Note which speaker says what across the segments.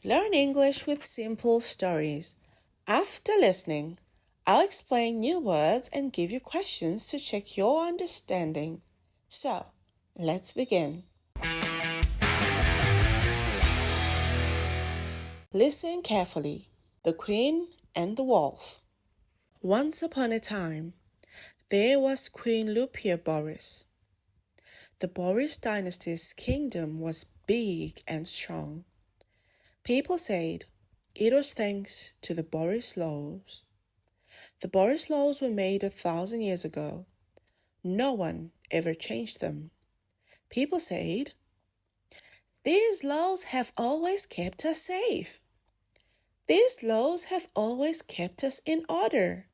Speaker 1: Learn English with simple stories. After listening, I'll explain new words and give you questions to check your understanding. So, let's begin. Listen carefully. The Queen and the Wolf. Once upon a time, there was Queen Lupia Boris. The Boris dynasty's kingdom was big and strong. People said it was thanks to the Boris laws. The Boris laws were made 1,000 years ago. No one ever changed them. People said, "These laws have always kept us safe. These laws have always kept us in order.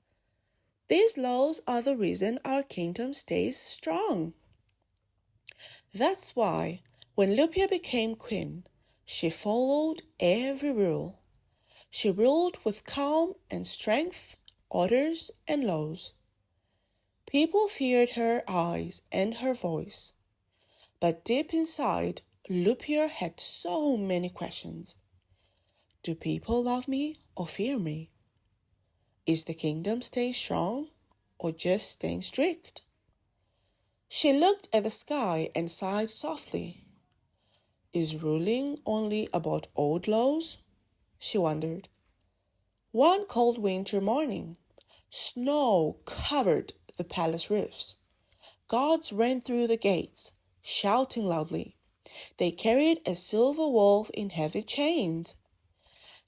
Speaker 1: These laws are the reason our kingdom stays strong." That's why, when Lupia became queen, she followed every rule. She ruled with calm and strength, orders and laws. People feared her eyes and her voice. But deep inside, Lupia had so many questions. Do people love me or fear me? Is the kingdom staying strong or just staying strict? She looked at the sky and sighed softly. Is ruling only about old laws? She wondered. One cold winter morning, snow covered the palace roofs. Guards ran through the gates, shouting loudly. They carried a silver wolf in heavy chains.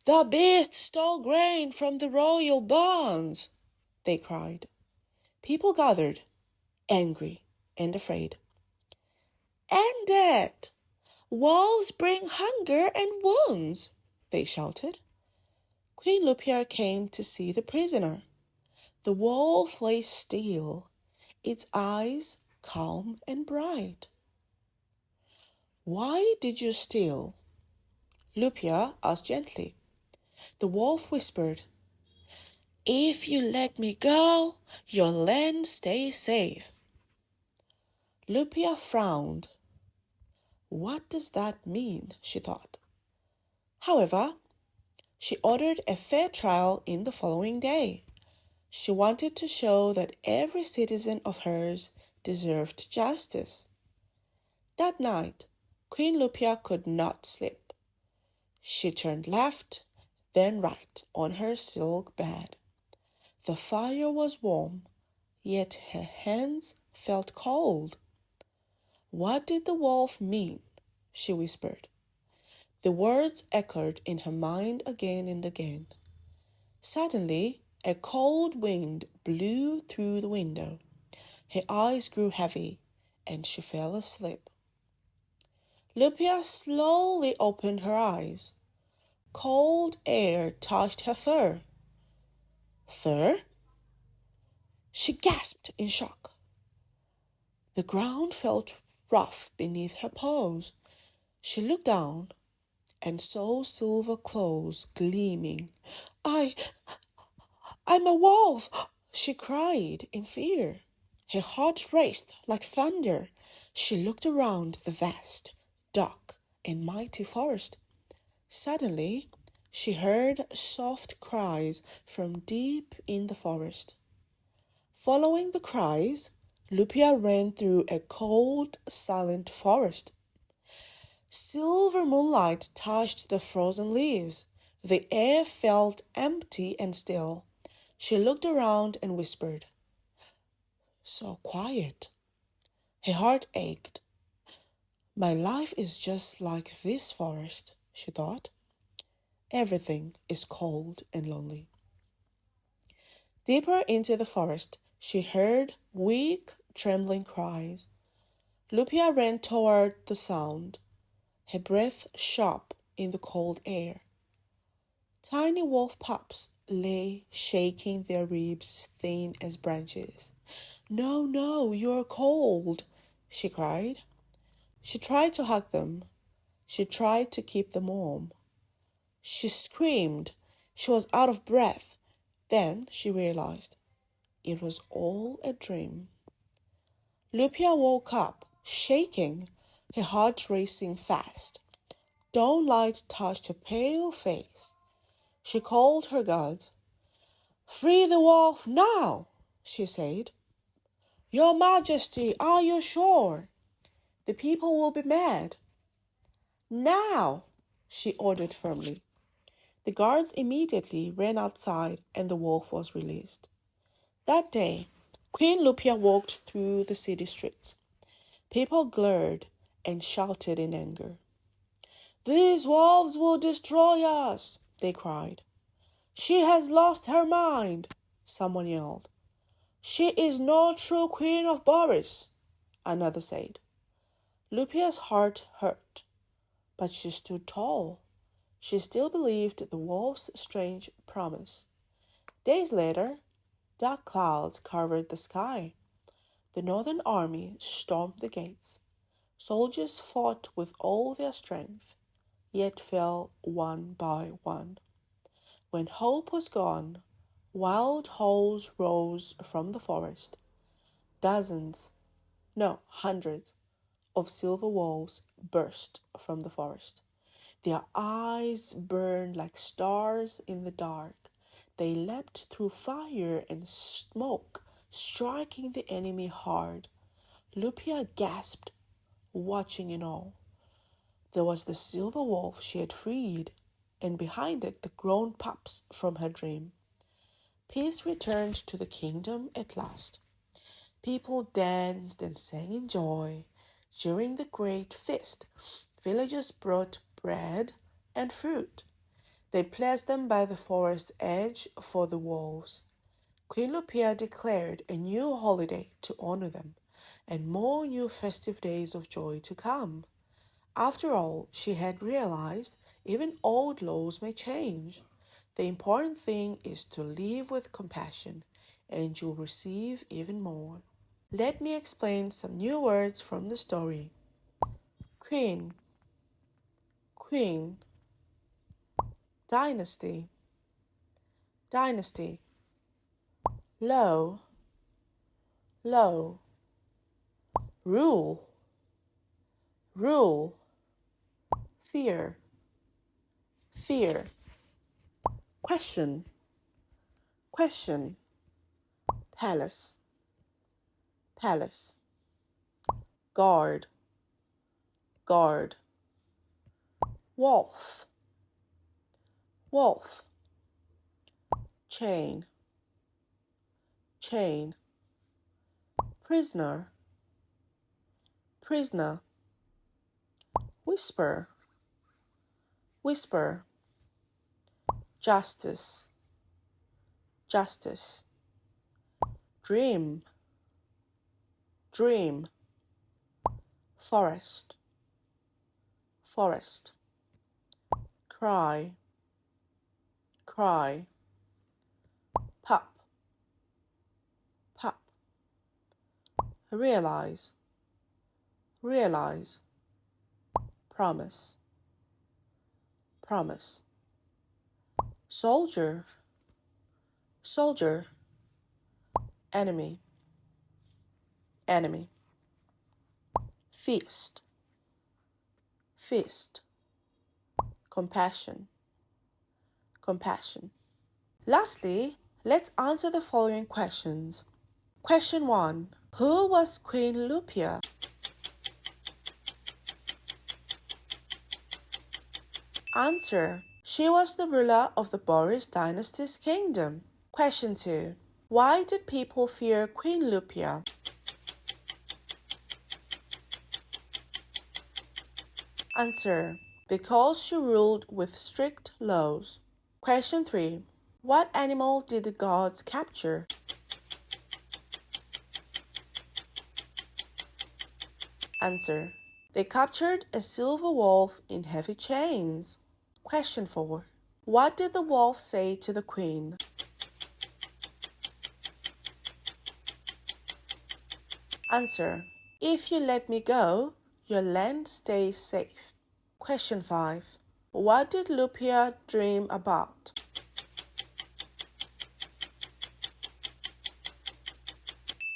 Speaker 1: "The beast stole grain from the royal barns," they cried. People gathered, angry and afraid. "End it! Wolves bring hunger and wounds," they shouted. Queen Lupia came to see the prisoner. The wolf lay still, its eyes calm and bright. "Why did you steal?" Lupia asked gently. The wolf whispered, "If you let me go, your land stays safe." Lupia frowned. What does that mean? She thought. However, she ordered a fair trial in the following day. She wanted to show that every citizen of hers deserved justice. That night, Queen Lupia could not sleep. She turned left, then right on her silk bed. The fire was warm, yet her hands felt cold. What did the wolf mean? She whispered. The words echoed in her mind again and again. Suddenly, a cold wind blew through the window. Her eyes grew heavy, and she fell asleep. Lupia slowly opened her eyes. Cold air touched her fur. Fur? She gasped in shock. The ground felt rough beneath her paws. She looked down and saw silver claws gleaming. I'm a wolf!" she cried in fear. Her heart raced like thunder. She looked around the vast, dark, and mighty forest. Suddenly, she heard soft cries from deep in the forest. Following the cries, Lupia ran through a cold, silent forest. Silver moonlight touched the frozen leaves. The air felt empty and still. She looked around and whispered, "So quiet." Her heart ached. My life is just like this forest, she thought. Everything is cold and lonely. Deeper into the forest, she heard weak, trembling cries. Lupia ran toward the sound, her breath sharp in the cold air. Tiny wolf pups lay shaking their ribs thin as branches. "No, no, you're cold," she cried. She tried to hug them. She tried to keep them warm. She screamed. She was out of breath. Then she realized it was all a dream. Lupia woke up, shaking, her heart racing fast. dawn light touched her pale face. She called her god. "Free the wolf now," she said. "Your Majesty, are you sure? The people will be mad." "Now," she ordered firmly. The guards immediately ran outside and the wolf was released. That day, Queen Lupia walked through the city streets. People glared and shouted in anger. "These wolves will destroy us," they cried. "She has lost her mind," someone yelled. "She is no true queen of Boris," another said. Lupia's heart hurt, but she stood tall. She still believed the wolf's strange promise. Days later, dark clouds covered the sky. The northern army stormed the gates. Soldiers fought with all their strength, yet fell one by one. When hope was gone, wild howls rose from the forest. Hundreds of silver wolves burst from the forest. Their eyes burned like stars in the dark. They leapt through fire and smoke, striking the enemy hard. Lupia gasped, watching in awe. There was the silver wolf she had freed, and behind it the grown pups from her dream. Peace returned to the kingdom at last. People danced and sang in joy. During the great feast, villagers brought bread and fruit. They placed them by the forest edge for the wolves. Queen Lupia declared a new holiday to honor them, and more new festive days of joy to come. After all, she had realized even old laws may change. The important thing is to live with compassion, and you'll receive even more. Let me explain some new words from the story. Queen, queen. Dynasty, dynasty. Low, low. Rule, rule. Fear, fear. Question, question. Palace, palace. Guard, guard. Wolf, wolf. Chain, chain. Prisoner, prisoner. Whisper, whisper. Justice, justice. Dream, dream. Forest, forest. Cry, cry. Pup, pup. Realize, realize. Promise, promise. Soldier, soldier. Enemy, enemy. Feast, feast. Compassion, compassion. Lastly, let's answer the following questions. Question 1. Who was Queen Lupia? Answer. She was the ruler of the Boris dynasty's kingdom. Question 2. Why did people fear Queen Lupia? Answer. Because she ruled with strict laws. Question 3. What animal did the gods capture? Answer. They captured a silver wolf in heavy chains. Question 4. What did the wolf say to the queen? Answer. If you let me go, your land stays safe. Question 5. What did Lupia dream about?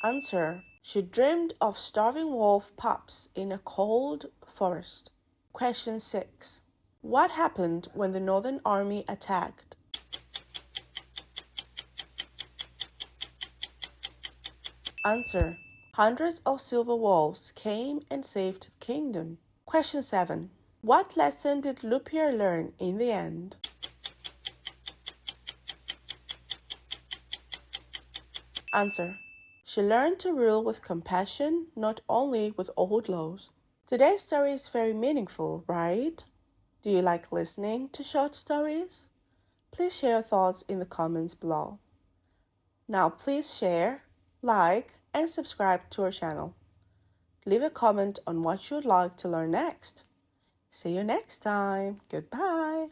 Speaker 1: Answer. She dreamed of starving wolf pups in a cold forest. Question 6. What happened when the Northern Army attacked? Answer. Hundreds of silver wolves came and saved the kingdom. Question 7. What lesson did Lupia learn in the end? Answer. She learned to rule with compassion, not only with old laws. Today's story is very meaningful, right? Do you like listening to short stories? Please share your thoughts in the comments below. Now please share, like, and subscribe to our channel. Leave a comment on what you'd like to learn next. See you next time. Goodbye.